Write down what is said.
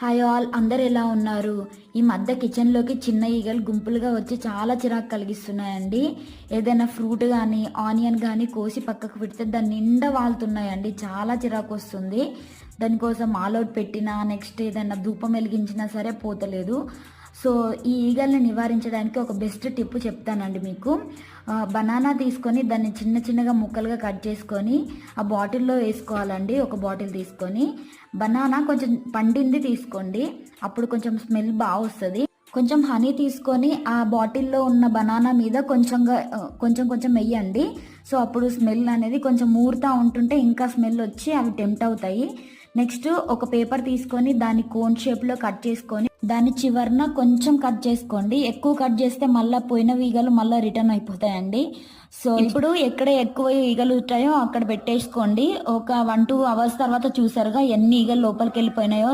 Hi all, అందరు ఎలా ఉన్నారు? ఈ మధ్య కిచెన్లోకి చిన్న ఈగలు గుంపులుగా వచ్చి చాలా చిరాకు కలిగిస్తున్నాయండి. ఏదైనా ఫ్రూట్ కానీ ఆనియన్ కానీ కోసి పక్కకు పెడితే దాని నిండా వాళ్తున్నాయండి. చాలా చిరాకు వస్తుంది. దానికోసం ఆల్అవుట్ పెట్టినా నెక్స్ట్ ఏదైనా ధూపం వెలిగించినా సరే పోతలేదు. సో ఈ ఈగల్ని నివారించడానికి ఒక బెస్ట్ టిప్ చెప్తానండి మీకు. బనానా తీసుకొని దాన్ని చిన్న చిన్నగా ముక్కలుగా కట్ చేసుకొని ఆ బాటిల్లో వేసుకోవాలండి. ఒక బాటిల్ తీసుకొని బనానా కొంచెం పండింది తీసుకోండి, అప్పుడు కొంచెం స్మెల్ బాగా వస్తుంది. కొంచెం హనీ తీసుకొని ఆ బాటిల్లో ఉన్న బనానా మీద కొంచెం కొంచెం వేయండి. సో అప్పుడు స్మెల్ అనేది కొంచెం ఊరుతూ ఉంటుంటే ఇంకా స్మెల్ వచ్చి అవి టెంప్ట్ అవుతాయి. నెక్స్ట్ ఒక పేపర్ తీసుకొని దాన్ని కోన్ షేప్లో కట్ చేసుకొని దాని చివరన కొంచెం కట్ చేసుకోండి. ఎక్కువ కట్ చేస్తే మళ్ళీ పోయిన ఈగలు మళ్ళీ రిటర్న్ అయిపోతాయండి. సో ఇప్పుడు ఎక్కడ ఎక్కువ ఈగలు ఉంటాయో అక్కడ పెట్టేసుకోండి. ఒక 1-2 అవర్స్ తర్వాత చూసారుగా ఎన్ని ఈగలు లోపలికి వెళ్ళిపోయినాయో.